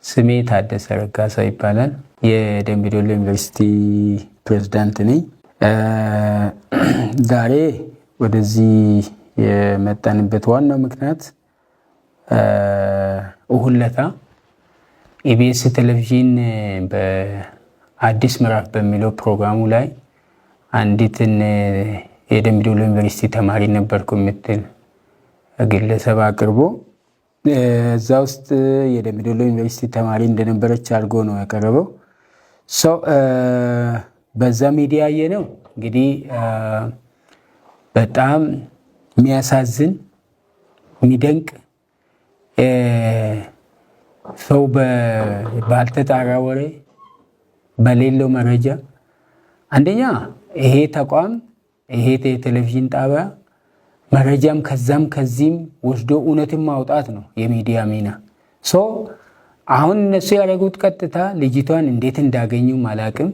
ስሜ ታደሰ ረጋሳ ይባላል። የደምቢ ዶሎ ዩኒቨርሲቲ ፕሬዝዳንት ነኝ። ዛሬ ወደዚህ የመጣንበት ዋናው ምክንያት እሁድ ዕለት ኢቢኤስ ቴሌቪዥን በአዲስ ምዕራፍ በሚለው ፕሮግራሙ ላይ አንዲትን የደምቢ ዶሎ ዩኒቨርሲቲ ተማሪ ነበርኩ የምትል ግለሰብ አቅርቦ እዛ ውስጥ የደምቢ ዶሎ ዩኒቨርሲቲ ተማሪ እንደነበረች አድርጎ ነው ያቀረበው። በዛ ሚዲያ ያየነው እንግዲህ በጣም የሚያሳዝን የሚደንቅ ሰው ባልተጣራ ወሬ በሌለው መረጃ አንደኛ ይሄ ተቋም ይሄ የቴሌቪዥን ጣቢያ መረጃም ከዛም ከዚህም ወስዶ እውነትን ማውጣት ነው የሚዲያ ሚና። አሁን እነሱ ያደረጉት ቀጥታ ልጅቷን እንዴት እንዳገኙ አላቅም፣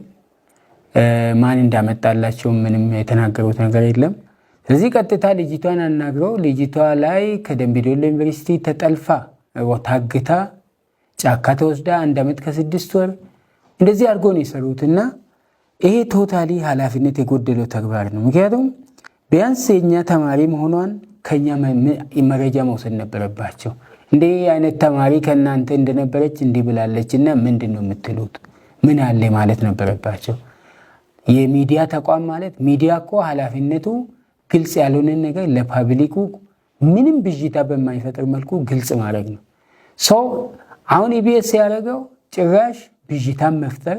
ማን እንዳመጣላቸው ምንም የተናገሩት ነገር የለም። ስለዚህ ቀጥታ ልጅቷን አናግረው ልጅቷ ላይ ከደምቢ ዶሎ ዩኒቨርሲቲ ተጠልፋ ታግታ ጫካ ተወስዳ 1 ዓመት ከ6 ወር እንደዚህ አድርጎ ነው የሰሩት እና ይሄ ቶታሊ ኃላፊነት የጎደለው ተግባር ነው። ምክንያቱም ቢያንስ የኛ ተማሪ መሆኗን ከኛ መረጃ መውሰድ ነበረባቸው። እንዴ አይነት ተማሪ ከናንተ እንደነበረች እንዲህ ብላለችና ምንድነው የምትሉት ምን አለ ማለት ነበረባቸው። የሚዲያ ተቋም ማለት ሚዲያ እኮ ኃላፊነቱ ግልጽ ያልሆነ ነገር ለፓብሊኩ ምንም ብዥታ በማይፈጥር መልኩ ግልጽ ማድረግ ነው። አሁን ኢቢኤስ ያደረገው ጭራሽ ብዥታን መፍጠር፣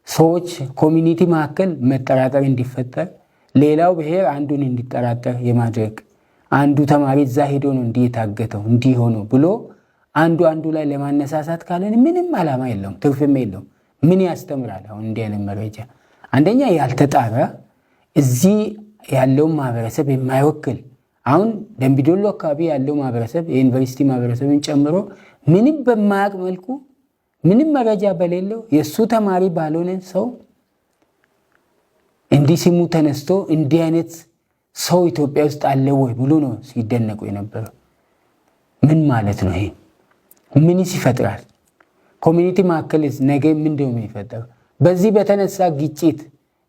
ሰዎች ኮሚኒቲ መካከል መጠራጠር እንዲፈጠር፣ ሌላው ብሔር አንዱን እንዲጠራጠር የማድረግ አንዱ ተማሪ እዛ ሄዶ ነው እንዲህ የታገተው እንዲህ ሆኖ ብሎ አንዱ ላይ ለማነሳሳት ካለን ምንም ዓላማ የለውም፣ ትርፍም የለውም። ምን ያስተምራል? አሁን እንዲህ አይነት መረጃ አንደኛ ያልተጣራ እዚህ ያለውን ማህበረሰብ የማይወክል አሁን ደምቢ ዶሎ አካባቢ ያለው ማህበረሰብ የዩኒቨርሲቲ ማህበረሰብን ጨምሮ ምንም በማያውቅ መልኩ ምንም መረጃ በሌለው የእሱ ተማሪ ባልሆነ ሰው እንዲህ ስሙ ተነስቶ እንዲህ አይነት ሰው ኢትዮጵያ ውስጥ አለ ወይ ብሎ ነው ሲደነቁ የነበረው። ምን ማለት ነው? ይሄ ምንስ ይፈጥራል? ኮሚኒቲ መካከል ነገ ምንድነው የሚፈጠረው? በዚህ በተነሳ ግጭት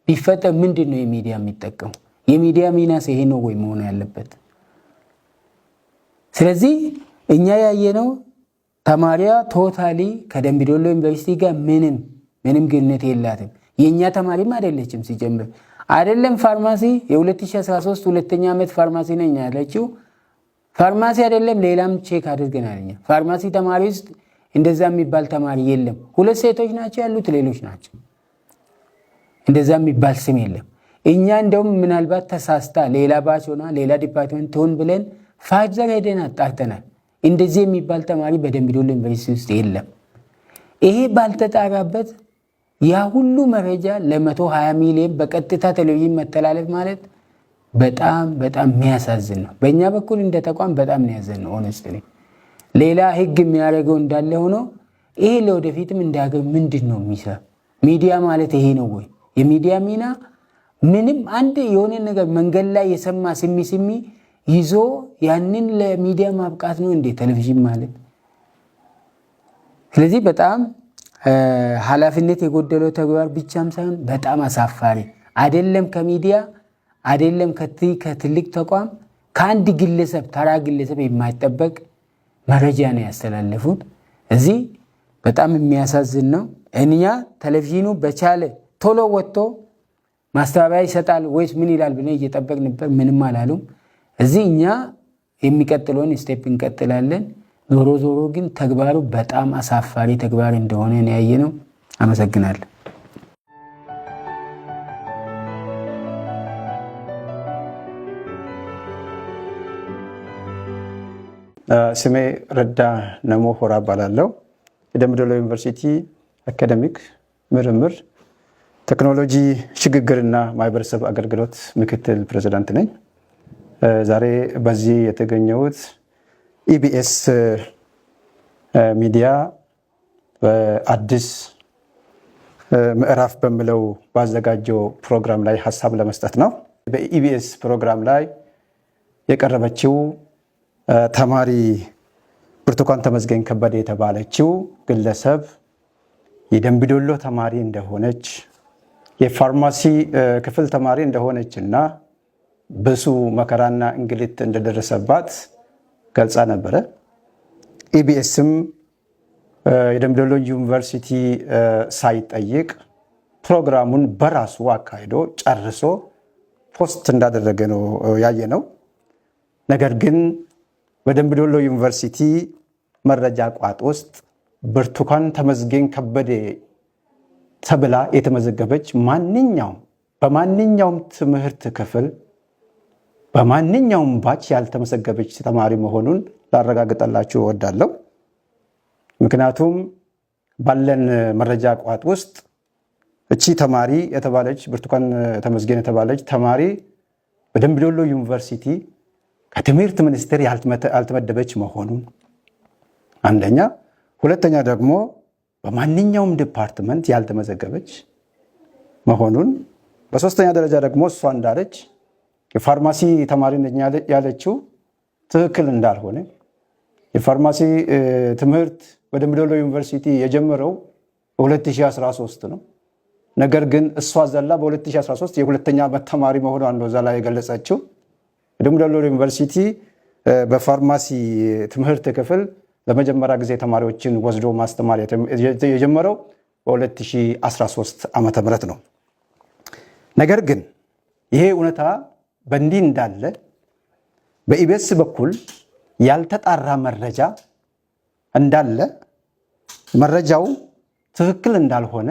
ቢፈጠር ምንድነው የሚዲያ የሚጠቀሙ? የሚዲያ ሚናስ ይሄ ነው ወይ መሆን ያለበት? ስለዚህ እኛ ያየነው ተማሪያ ቶታሊ ከደምቢ ዶሎ ዩኒቨርሲቲ ጋር ምንም ግንኙነት የላትም። የኛ ተማሪም አይደለችም። ሲጀምር አይደለም ፋርማሲ የ2013 ሁለተኛ ዓመት ፋርማሲ ነኝ ያለችው ፋርማሲ አይደለም ሌላም ቼክ አድርገናል። ፋርማሲ ተማሪ ውስጥ እንደዛ የሚባል ተማሪ የለም። 2 ሴቶች ናቸው ያሉት፣ ሌሎች ናቸው። እንደዛ የሚባል ስም የለም። እኛ እንደውም ምናልባት ተሳስታ ሌላ ባች ሆና ሌላ ዲፓርትመንት ሆን ብለን ፋይዘር ሄደን አጣርተናል። እንደዚህ የሚባል ተማሪ በደምቢ ዶሎ ዩኒቨርሲቲ ውስጥ የለም። ይሄ ባልተጣራበት ያ ሁሉ መረጃ ለ120 ሚሊዮን በቀጥታ ቴሌቪዥን መተላለፍ ማለት በጣም የሚያሳዝን ነው። በእኛ በኩል እንደ ተቋም በጣም ያዘን ነው። ሆነስትሊ ሌላ ህግ የሚያደርገው እንዳለ ሆኖ ይሄ ለወደፊትም እንዳገር ምንድን ነው የሚሰራ ሚዲያ ማለት ይሄ ነው ወይ? የሚዲያ ሚና ምንም አንድ የሆነ ነገር መንገድ ላይ የሰማ ስሚ ይዞ ያንን ለሚዲያ ማብቃት ነው እንዴ ቴሌቪዥን ማለት? ስለዚህ በጣም ኃላፊነት የጎደለው ተግባር ብቻም ሳይሆን በጣም አሳፋሪ አይደለም። ከሚዲያ አይደለም ከትልቅ ተቋም ከአንድ ግለሰብ ተራ ግለሰብ የማይጠበቅ መረጃ ነው ያስተላለፉት። እዚህ በጣም የሚያሳዝን ነው። እኛ ቴሌቪዥኑ በቻለ ቶሎ ወጥቶ ማስተባበያ ይሰጣል ወይስ ምን ይላል ብለን እየጠበቅን ነበር። ምንም አላሉም። እዚህ እኛ የሚቀጥለውን ስቴፕ እንቀጥላለን። ዞሮ ግን ተግባሩ በጣም አሳፋሪ ተግባር እንደሆነ ነው ያየነው። አመሰግናለሁ። ስሜ ረዳ ነሞ ሆራ እባላለሁ። የደምቢ ዶሎ ዩኒቨርሲቲ አካዳሚክ ምርምር ቴክኖሎጂ ሽግግርና ማህበረሰብ አገልግሎት ምክትል ፕሬዝዳንት ነኝ። ዛሬ በዚህ የተገኘሁት ኢቢኤስ ሚዲያ በአዲስ ምዕራፍ በሚለው ባዘጋጀው ፕሮግራም ላይ ሀሳብ ለመስጠት ነው። በኢቢኤስ ፕሮግራም ላይ የቀረበችው ተማሪ ብርቱካን ተመስገን ከበደ የተባለችው ግለሰብ የደምቢ ዶሎ ተማሪ እንደሆነች የፋርማሲ ክፍል ተማሪ እንደሆነችና ብዙ መከራና እንግልት እንደደረሰባት ገልጻ ነበረ። ኢቢኤስም የደምቢ ዶሎ ዩኒቨርሲቲ ሳይጠይቅ ፕሮግራሙን በራሱ አካሂዶ ጨርሶ ፖስት እንዳደረገ ነው ያየ ነው። ነገር ግን በደምቢ ዶሎ ዩኒቨርሲቲ መረጃ ቋጥ ውስጥ ብርቱካን ተመስገን ከበደ ተብላ የተመዘገበች በማንኛውም ትምህርት ክፍል በማንኛውም ባች ያልተመዘገበች ተማሪ መሆኑን ላረጋግጠላችሁ እወዳለሁ። ምክንያቱም ባለን መረጃ ቋጥ ውስጥ እቺ ተማሪ የተባለች ብርቱካን ተመስገን የተባለች ተማሪ በደምቢ ዶሎ ዩኒቨርሲቲ ከትምህርት ሚኒስቴር ያልተመደበች መሆኑን አንደኛ፣ ሁለተኛ ደግሞ በማንኛውም ዲፓርትመንት ያልተመዘገበች መሆኑን፣ በሶስተኛ ደረጃ ደግሞ እሷ እንዳለች የፋርማሲ ተማሪ ነኝ ያለችው ትክክል እንዳልሆነ የፋርማሲ ትምህርት በደምቢ ዶሎ ዩኒቨርሲቲ የጀመረው በ2013 ነው። ነገር ግን እሷ ዘላ በ2013 የሁለተኛ ዓመት ተማሪ መሆኗን ነው ዘላ የገለጸችው። ደምቢ ዶሎ ዩኒቨርሲቲ በፋርማሲ ትምህርት ክፍል ለመጀመሪያ ጊዜ ተማሪዎችን ወስዶ ማስተማር የጀመረው በ2013 ዓመተ ምህረት ነው። ነገር ግን ይሄ እውነታ በእንዲህ እንዳለ በኢቢኤስ በኩል ያልተጣራ መረጃ እንዳለ መረጃው ትክክል እንዳልሆነ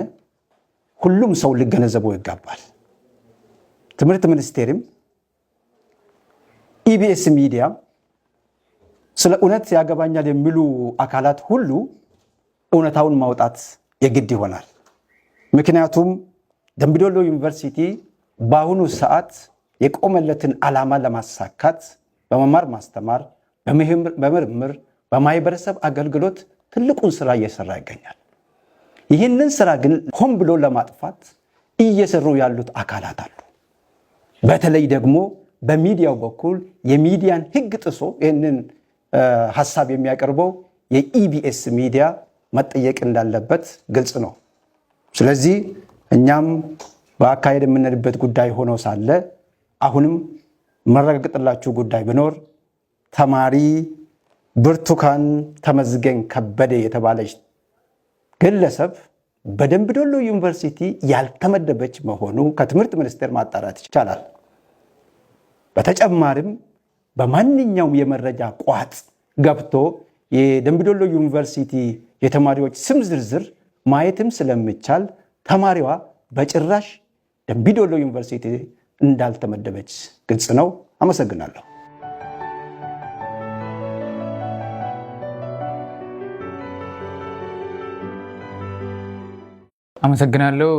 ሁሉም ሰው ሊገነዘበው ይገባል። ትምህርት ሚኒስቴርም ኢቢኤስ ሚዲያ ስለ እውነት ያገባኛል የሚሉ አካላት ሁሉ እውነታውን ማውጣት የግድ ይሆናል። ምክንያቱም ደምቢ ዶሎ ዩኒቨርሲቲ በአሁኑ ሰዓት የቆመለትን ዓላማ ለማሳካት በመማር ማስተማር፣ በምርምር፣ በማህበረሰብ አገልግሎት ትልቁን ስራ እየሰራ ይገኛል። ይህንን ስራ ግን ሆን ብሎ ለማጥፋት እየሰሩ ያሉት አካላት አሉ። በተለይ ደግሞ በሚዲያው በኩል የሚዲያን ሕግ ጥሶ ይህንን ሀሳብ የሚያቀርበው የኢቢኤስ ሚዲያ መጠየቅ እንዳለበት ግልጽ ነው። ስለዚህ እኛም በአካሄድ የምንሄድበት ጉዳይ ሆኖ ሳለ አሁንም መረጋገጥላችሁ ጉዳይ ቢኖር ተማሪ ብርቱካን ተመስገን ከበደ የተባለች ግለሰብ በደምቢ ዶሎ ዩኒቨርሲቲ ያልተመደበች መሆኑ ከትምህርት ሚኒስቴር ማጣራት ይቻላል። በተጨማሪም በማንኛውም የመረጃ ቋጥ ገብቶ የደምቢ ዶሎ ዩኒቨርሲቲ የተማሪዎች ስም ዝርዝር ማየትም ስለሚቻል ተማሪዋ በጭራሽ ደምቢ ዶሎ ዩኒቨርሲቲ እንዳልተመደበች ግልጽ ነው። አመሰግናለሁ። አመሰግናለሁ።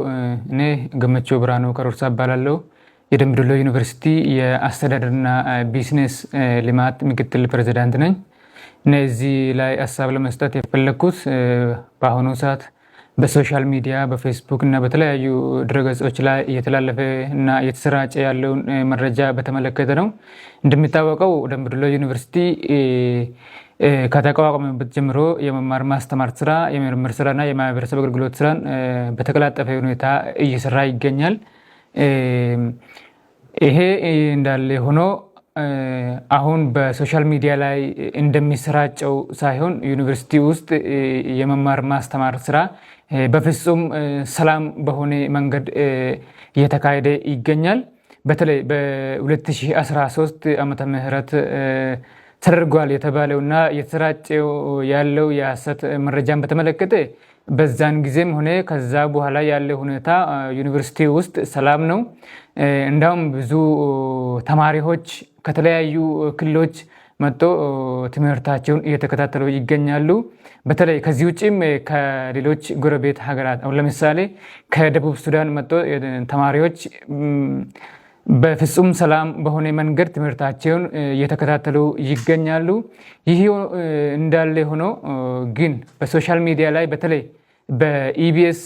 እኔ ገመቹ ብርሃኑ ከሮርሳ እባላለሁ። የደምቢ ዶሎ ዩኒቨርሲቲ የአስተዳደርና ቢዝነስ ልማት ምክትል ፕሬዚዳንት ነኝ። እዚህ ላይ ሀሳብ ለመስጠት የፈለግኩት በአሁኑ ሰዓት በሶሻል ሚዲያ በፌስቡክ እና በተለያዩ ድረገጾች ላይ እየተላለፈ እና እየተሰራጨ ያለውን መረጃ በተመለከተ ነው። እንደሚታወቀው ደምቢ ዶሎ ዩኒቨርሲቲ ከተቋቋመበት ጀምሮ የመማር ማስተማር ስራ፣ የምርምር ስራና የማህበረሰብ አገልግሎት ስራን በተቀላጠፈ ሁኔታ እየሰራ ይገኛል። ይሄ እንዳለ ሆኖ አሁን በሶሻል ሚዲያ ላይ እንደሚሰራጨው ሳይሆን ዩኒቨርሲቲ ውስጥ የመማር ማስተማር ስራ በፍጹም ሰላም በሆነ መንገድ እየተካሄደ ይገኛል። በተለይ በ2013 ዓመተ ምህረት ተደርጓል የተባለውና የተሰራጨው ያለው የሐሰት መረጃን በተመለከተ በዛን ጊዜም ሆነ ከዛ በኋላ ያለው ሁኔታ ዩኒቨርሲቲ ውስጥ ሰላም ነው። እንዳውም ብዙ ተማሪዎች ከተለያዩ ክልሎች መጥቶ ትምህርታቸውን እየተከታተሉ ይገኛሉ። በተለይ ከዚህ ውጭም ከሌሎች ጎረቤት ሀገራት አሁን ለምሳሌ ከደቡብ ሱዳን መጥቶ ተማሪዎች በፍጹም ሰላም በሆነ መንገድ ትምህርታቸውን እየተከታተሉ ይገኛሉ። ይህ እንዳለ ሆኖ ግን በሶሻል ሚዲያ ላይ በተለይ በኢቢኤስ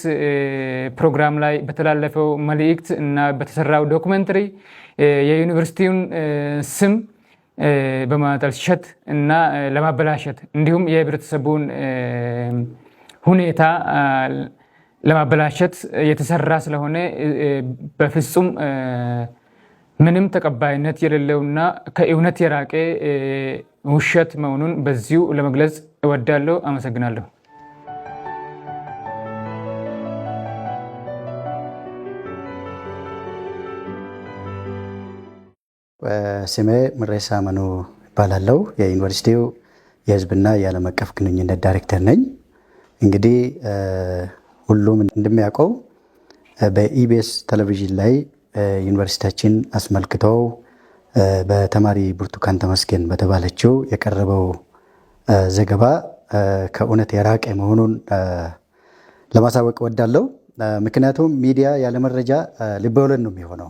ፕሮግራም ላይ በተላለፈው መልእክት እና በተሰራው ዶክመንተሪ የዩኒቨርሲቲውን ስም በማጠልሸት እና ለማበላሸት እንዲሁም የህብረተሰቡን ሁኔታ ለማበላሸት የተሰራ ስለሆነ በፍጹም ምንም ተቀባይነት የሌለውና ከእውነት የራቀ ውሸት መሆኑን በዚሁ ለመግለጽ እወዳለሁ። አመሰግናለሁ። ስሜ ምሬሳ መኑ ይባላለው። የዩኒቨርሲቲው የህዝብና የዓለም አቀፍ ግንኙነት ዳይሬክተር ነኝ። እንግዲህ ሁሉም እንደሚያውቀው በኢቢኤስ ቴሌቪዥን ላይ ዩኒቨርሲቲያችን አስመልክተው በተማሪ ብርቱካን ተመስገን በተባለችው የቀረበው ዘገባ ከእውነት የራቀ መሆኑን ለማሳወቅ እወዳለሁ። ምክንያቱም ሚዲያ ያለ መረጃ ልበወለድ ነው የሚሆነው።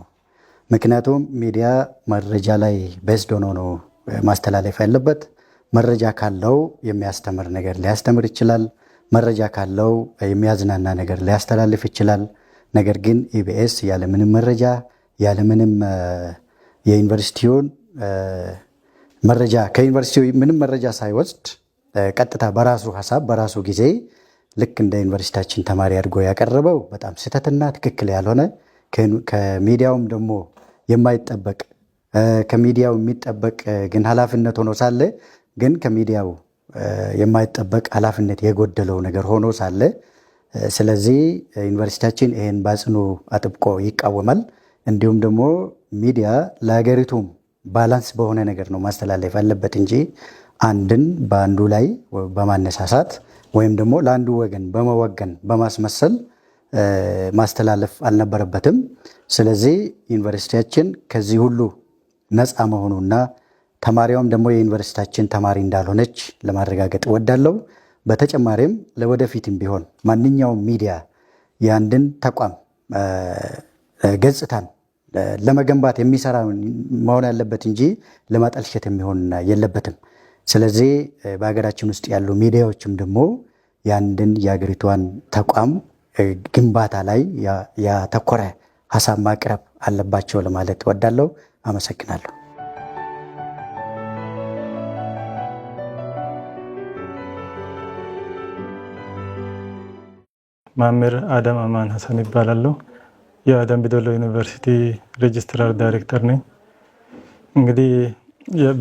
ምክንያቱም ሚዲያ መረጃ ላይ ቤዝድ ሆኖ ነው ማስተላለፍ ያለበት። መረጃ ካለው የሚያስተምር ነገር ሊያስተምር ይችላል። መረጃ ካለው የሚያዝናና ነገር ሊያስተላልፍ ይችላል። ነገር ግን ኢቢኤስ ያለምንም መረጃ ያለምንም የዩኒቨርሲቲውን መረጃ ከዩኒቨርሲቲው ምንም መረጃ ሳይወስድ ቀጥታ በራሱ ሀሳብ በራሱ ጊዜ ልክ እንደ ዩኒቨርሲቲያችን ተማሪ አድርጎ ያቀረበው በጣም ስህተትና ትክክል ያልሆነ ከሚዲያውም ደግሞ የማይጠበቅ ከሚዲያው የሚጠበቅ ግን ኃላፊነት ሆኖ ሳለ ግን ከሚዲያው የማይጠበቅ ኃላፊነት የጎደለው ነገር ሆኖ ሳለ ስለዚህ ዩኒቨርሲቲያችን ይህን በጽኑ አጥብቆ ይቃወማል። እንዲሁም ደግሞ ሚዲያ ለሀገሪቱም ባላንስ በሆነ ነገር ነው ማስተላለፍ ያለበት እንጂ አንድን በአንዱ ላይ በማነሳሳት ወይም ደግሞ ለአንዱ ወገን በመወገን በማስመሰል ማስተላለፍ አልነበረበትም። ስለዚህ ዩኒቨርሲቲያችን ከዚህ ሁሉ ነፃ መሆኑና ተማሪዋም ደግሞ የዩኒቨርሲቲያችን ተማሪ እንዳልሆነች ለማረጋገጥ እወዳለሁ። በተጨማሪም ለወደፊትም ቢሆን ማንኛውም ሚዲያ የአንድን ተቋም ገጽታን ለመገንባት የሚሰራ መሆን ያለበት እንጂ ለማጠልሸት የሚሆን የለበትም። ስለዚህ በሀገራችን ውስጥ ያሉ ሚዲያዎችም ደግሞ የአንድን የሀገሪቷን ተቋም ግንባታ ላይ ያተኮረ ሀሳብ ማቅረብ አለባቸው ለማለት እወዳለሁ። አመሰግናለሁ። መምህር አደም አማን ሀሰን ይባላለሁ። የደምቢ ዶሎ ዩኒቨርሲቲ ሬጅስትራር ዳይሬክተር ነኝ። እንግዲህ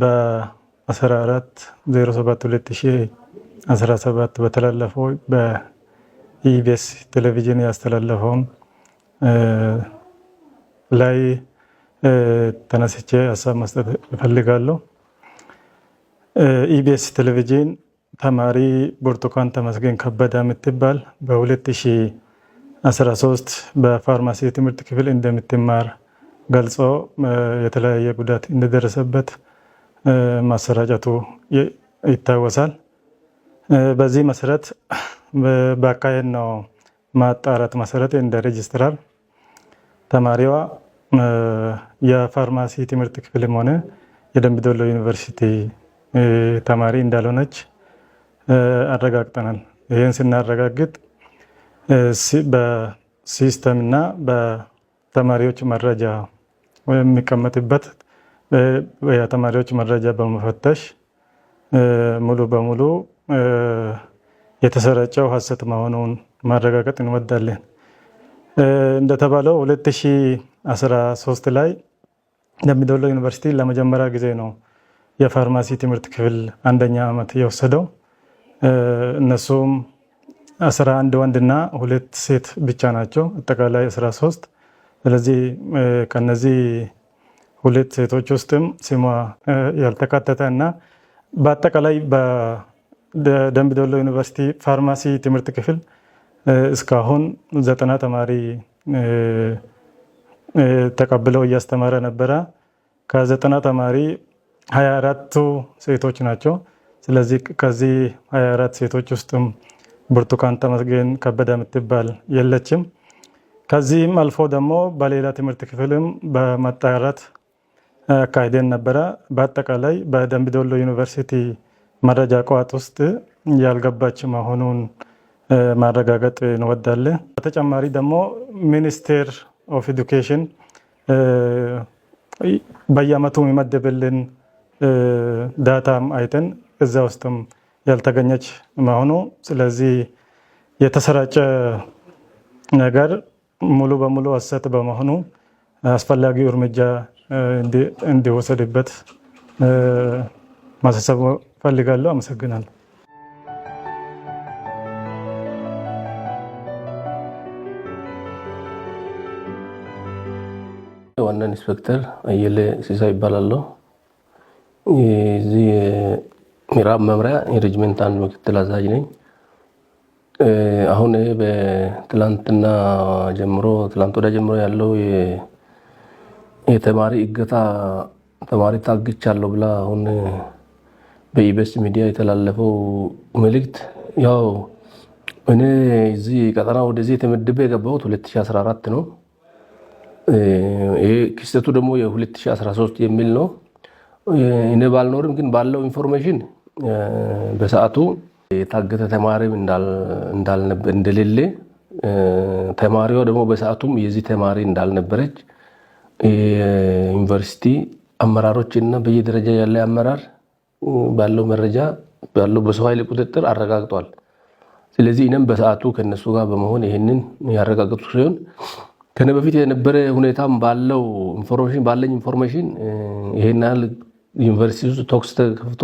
በ14/07/2017 በተላለፈው በኢቢኤስ ቴሌቪዥን ያስተላለፈውን ላይ ተነስቼ ሀሳብ መስጠት እፈልጋለሁ። ኢቢኤስ ቴሌቪዥን ተማሪ ብርቱካን ተመስገን ከበደ የምትባል በ2013 በፋርማሲ ትምህርት ክፍል እንደምትማር ገልጾ የተለያየ ጉዳት እንደደረሰበት ማሰራጨቱ ይታወሳል። በዚህ መሰረት ባካሄድነው ማጣራት መሰረት እንደ ሬጅስትራር ተማሪዋ የፋርማሲ ትምህርት ክፍልም ሆነ የደምቢ ዶሎ ዩኒቨርሲቲ ተማሪ እንዳልሆነች አረጋግጠናል። ይህን ስናረጋግጥ በሲስተም እና በተማሪዎች መረጃ የሚቀመጥበት የተማሪዎች መረጃ በመፈተሽ ሙሉ በሙሉ የተሰራጨው ሐሰት መሆኑን ማረጋገጥ እንወዳለን። እንደተባለው 2013 ላይ ደምቢ ዶሎ ዩኒቨርሲቲ ለመጀመሪያ ጊዜ ነው የፋርማሲ ትምህርት ክፍል አንደኛ ዓመት የወሰደው። እነሱም 11 ወንድና 2 ሴት ብቻ ናቸው፣ አጠቃላይ 13። ስለዚህ ከነዚህ 2 ሴቶች ውስጥም ስሟ ያልተካተተ እና በአጠቃላይ በደምቢ ዶሎ ዩኒቨርሲቲ ፋርማሲ ትምህርት ክፍል እስካሁን 90 ተማሪ ተቀብለው እያስተማረ ነበረ። ከ90 ተማሪ 24ቱ ሴቶች ናቸው። ስለዚህ ከዚህ 24 ሴቶች ውስጥም ብርቱካን ተመስገን ከበደ የምትባል የለችም። ከዚህም አልፎ ደግሞ በሌላ ትምህርት ክፍልም በማጣራት አካሂደን ነበረ። በአጠቃላይ በደምቢ ዶሎ ዩኒቨርሲቲ መረጃ ቋት ውስጥ ያልገባች መሆኑን ማረጋገጥ እንወዳለን። በተጨማሪ ደግሞ ሚኒስቴር ኦፍ ኤዱኬሽን በየዓመቱ የሚመደብልን ዳታም አይተን እዛ ውስጥም ያልተገኘች መሆኑ ስለዚህ የተሰራጨ ነገር ሙሉ በሙሉ ሐሰት በመሆኑ አስፈላጊው እርምጃ እንዲወሰድበት ማሳሰብ ፈልጋለሁ። አመሰግናለሁ። ዋና ኢንስፔክተር አየለ ሲሳይ ይባላለሁ። የዚህ ምዕራብ መምሪያ የሬጅመንት አንድ ምክትል አዛዥ ነኝ። አሁን በትላንትና ጀምሮ ያለው የተማሪ እገታ ተማሪ ታግቻለሁ ብላ አሁን በኢቢኤስ ሚዲያ የተላለፈው መልእክት ያው እኔ እዚህ ቀጠና ወደዚህ የተመደበ የገባሁት 2014 ነው። ይሄ ክስተቱ ደግሞ የ2013 የሚል ነው። እኔ ባልኖርም ግን ባለው ኢንፎርሜሽን በሰዓቱ የታገተ ተማሪም እንደሌለ ተማሪዋ ደግሞ በሰዓቱም የዚህ ተማሪ እንዳልነበረች ዩኒቨርሲቲ አመራሮች እና በየደረጃ ያለ አመራር ባለው መረጃ ባለው በሰው ኃይል ቁጥጥር አረጋግጧል። ስለዚህ እኔም በሰዓቱ ከነሱ ጋር በመሆን ይሄንን ያረጋግጡ ሲሆን ከነ በፊት የነበረ ሁኔታም ባለኝ ኢንፎርሜሽን ይሄን ያህል ዩኒቨርሲቲ ውስጥ ቶክስ ተከፍቶ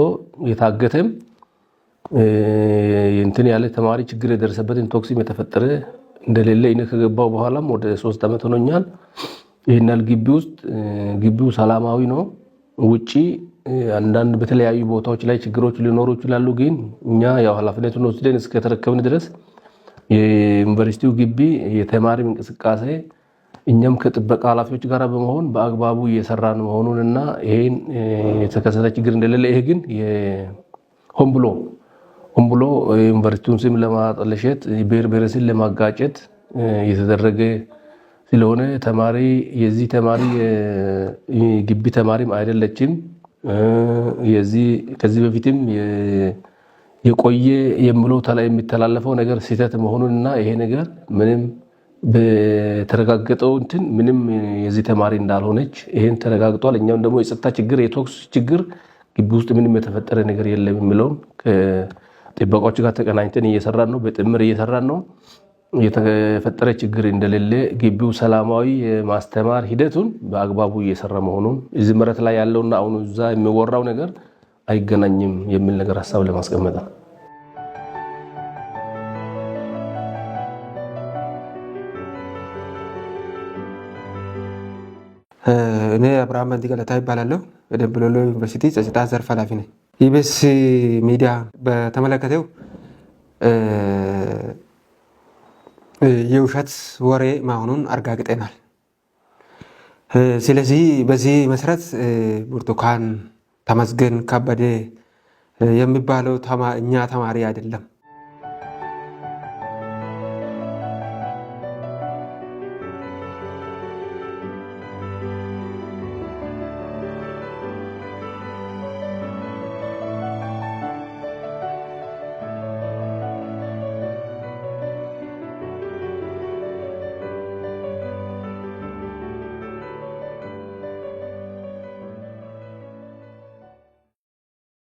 የታገተም እንትን ያለ ተማሪ ችግር የደረሰበትን ቶክስም የተፈጠረ እንደሌለ እኔ ከገባው በኋላም ወደ 3 ዓመት ሆኖኛል። ይሄን ያህል ግቢው ሰላማዊ ነው። ውጪ አንዳንድ በተለያዩ ቦታዎች ላይ ችግሮች ሊኖሩ ይችላሉ። ግን እኛ ያው ኃላፊነቱን ወስደን እስከተረከብን ድረስ የዩኒቨርሲቲው ግቢ የተማሪ እንቅስቃሴ እኛም ከጥበቃ ኃላፊዎች ጋር በመሆን በአግባቡ እየሰራን መሆኑንና ይሄን የተከሰተ ችግር እንደሌለ ይሄ ግን ሆን ብሎ ዩኒቨርሲቲውን ስም ለማጠልሸት ብሔር ብሔረሰብን ለማጋጨት የተደረገ ስለሆነ የዚህ ተማሪ ግቢ ተማሪም አይደለችም። ከዚህ በፊትም የቆየ የሚለው ተላይ የሚተላለፈው ነገር ስህተት መሆኑንና ይሄ ነገር ምንም በተረጋገጠው ምንም የዚህ ተማሪ እንዳልሆነች ይሄን ተረጋግጧል። እኛም ደግሞ የጸጥታ ችግር የቶክስ ችግር ግቢ ውስጥ ምንም የተፈጠረ ነገር የለም የሚለውን ከጥበቃዎች ጋር ተቀናኝተን እየሰራን ነው። በጥምር እየሰራን ነው። የተፈጠረ ችግር እንደሌለ ግቢው ሰላማዊ የማስተማር ሂደቱን በአግባቡ እየሰራ መሆኑን እዚህ መሬት ላይ ያለውና አሁን እዛ የሚወራው ነገር አይገናኝም የሚል ነገር ሐሳብ ለማስቀመጥ ነው። እኔ አብርሃም አንዲ ገለታ ይባላለሁ። የደምቢ ዶሎ ዩኒቨርሲቲ ጸጥታ ዘርፍ ኃላፊ ነኝ። ኢቢኤስ ሚዲያ በተመለከተው የውሸት ወሬ መሆኑን አረጋግጠናል። ስለዚህ በዚህ መሰረት ብርቱካን ተመስገን ከበደ የሚባለው እኛ ተማሪ አይደለም።